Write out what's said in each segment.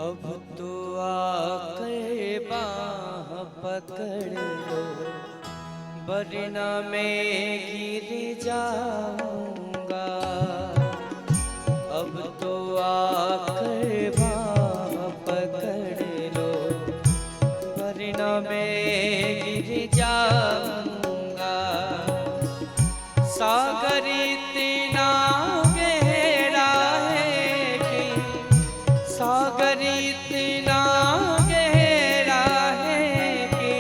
अब तो आकर बाह पकड़ लो, वरना मैं गिर जाऊंगा। अब तो आकर बाह पकड़ लो, वरना मैं गिर जाऊंगा। सागर इतना गहरा है कि सागर इतना गहरा है कि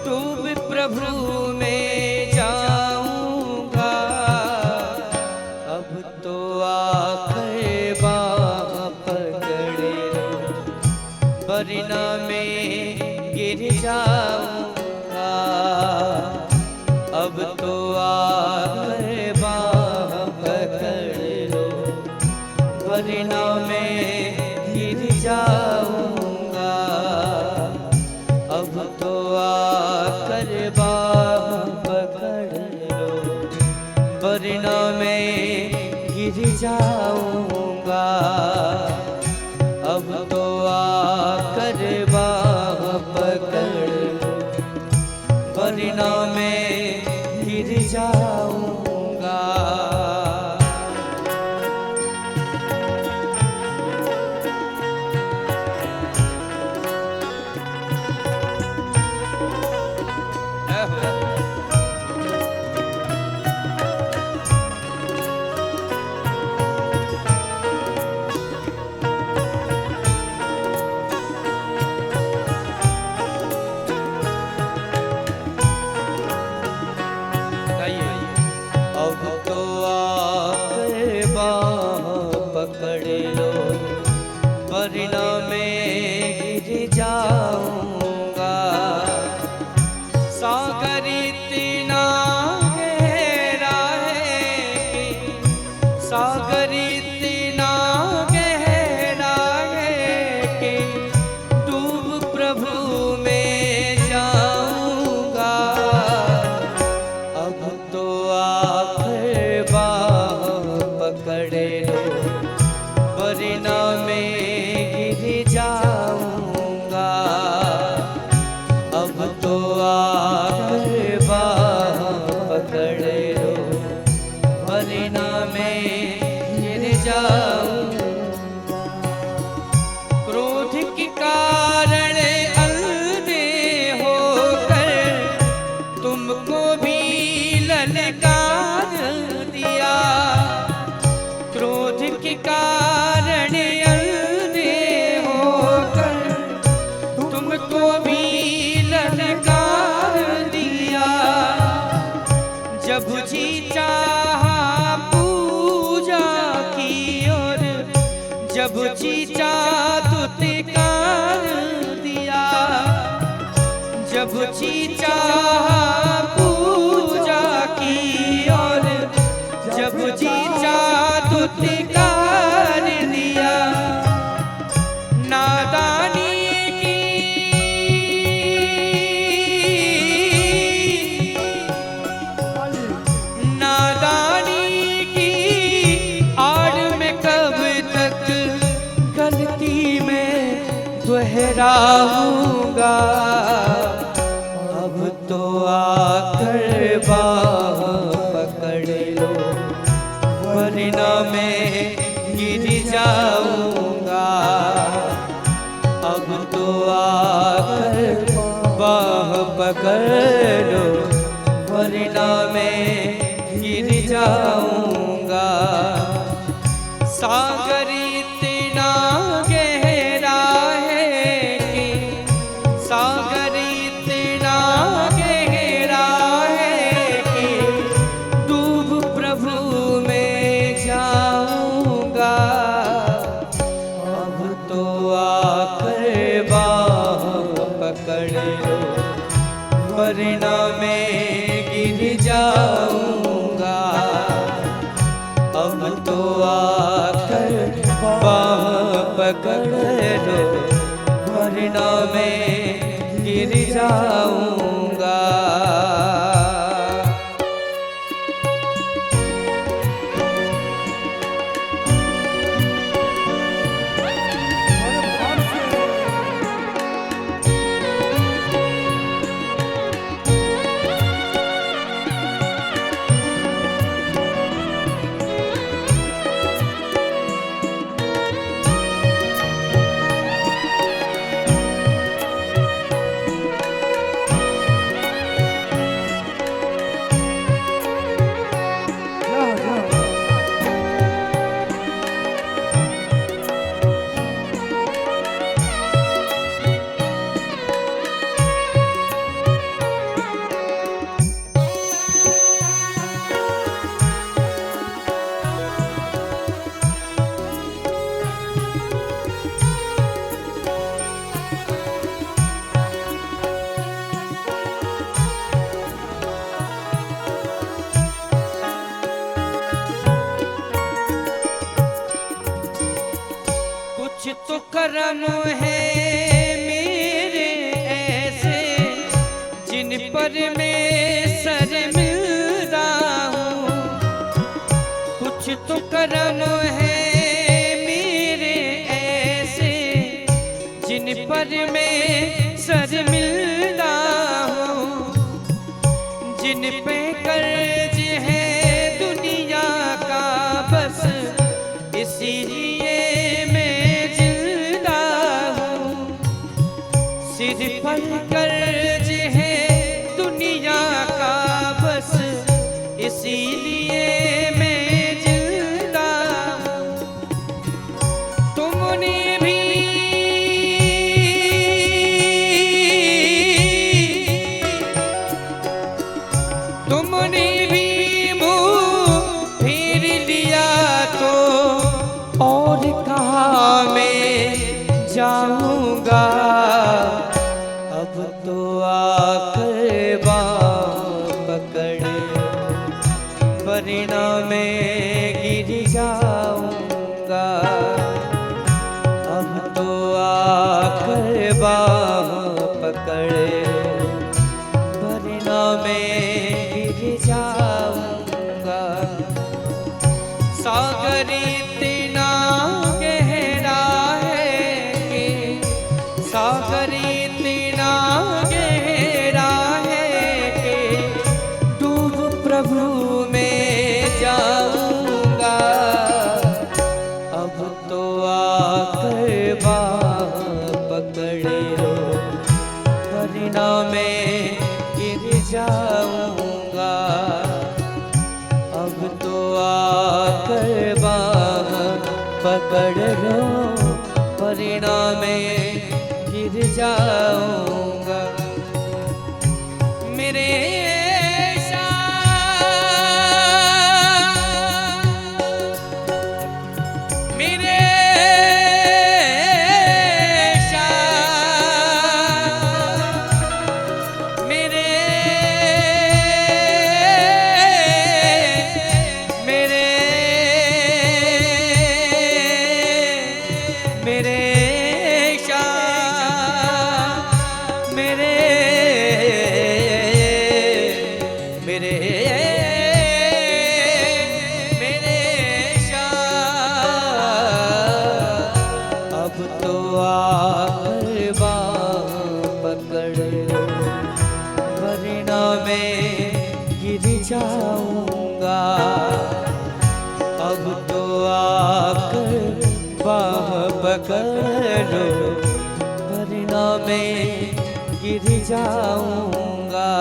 डूब प्रभु में जाऊंगा। अब तो आकर बाह पकड़ लो, वरना मैं गिर जाऊंगा। अब तो आकर बाह पकड़ लो, वरना मैं गिर जाऊंगा। अब तो आकर बाह पकड़ लो, वरना मैं गिर जाऊंगा। अब तो आकर बाह पकड़ लो, वरना मैं गिर जाऊंगा। अब तो आकर बाह पकड़ लो, वरना मैं गिर जाऊंगा। सागर इतना गहरा है कि सागर इतना गहरा है कि डूब प्रभु में जाऊंगा। अब तो आकर बाह पकड़ लो, वरना मैं गिर जाऊंगा। अब तो आकर बाह पकड़ लो, वरना मैं गिर जाऊंगा। क्रोध के कारण अंधे होकर तुमको भी ललकार दिया। क्रोध के कारण अंधे होकर तुमको भी ललकार दिया। जब जी चाहा पूजा की और जब जी चाहा दुत्कार दिया। जब जी चाहा पूजा की और जब जी चाहा दुत्कार दिया। नादानी की नादानी की आड़ में कब तक गलती में दोहराऊंगा। अब तो आकर बाह पकड़ लो, वरना मैं गिर जाऊंगा। अब तो आकर बाह पकड़ लो, वरना मैं गिर जाऊंगा। सागर इतना गहरा है कि सागर इतना गहरा है कि डूब प्रभु में जाऊंगा। अब तो आकर बाह पकड़ लो, वरना मैं गिर जाऊंगा। अब तो आकर बाह पकड़ लो, वरना मैं गिर जाऊंगा। करम है मेरे ऐसे, जिन पर मैं सर मिलता हूँ। कुछ तो करम है मेरे ऐसे, जिन पर मैं सर मिलता हूँ। जिन पे कर्ज है दुनिया का बस इसीलिए मैं जिंदा हूँ। सिर पर कर्ज है दुनिया का बस इसीलिए मैं जिंदा हूँ। तुमने भी मुँह फेर लिया तो और कहाँ मैं जाऊंगा। अब तो आकर बाँह पकड़ वरना मैं गिर जाऊंगा। अब तो आकर बाँह पकड़ वरना मैं गिर जाऊंगा। सागर इतना गहरा है कि सागर इतना गहरा है कि डूब प्रभु में जाऊंगा। अब तो आकर बाँह पकड़े वरना मैं गिर जाऊंगा। अब तो आकर बाँह पकड़ लो वरना मैं गिर जाऊंगा। मेरे अब तो आकर बाँह पकड़ वरना मैं गिर जाऊंगा। अब तो आकर बाँह पकड़ो वरना मैं गिर जाऊंगा।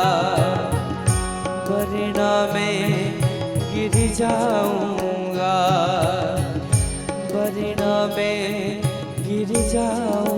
वरना मैं गिर जाऊंगा। वरना मैं गिर जाऊंगा।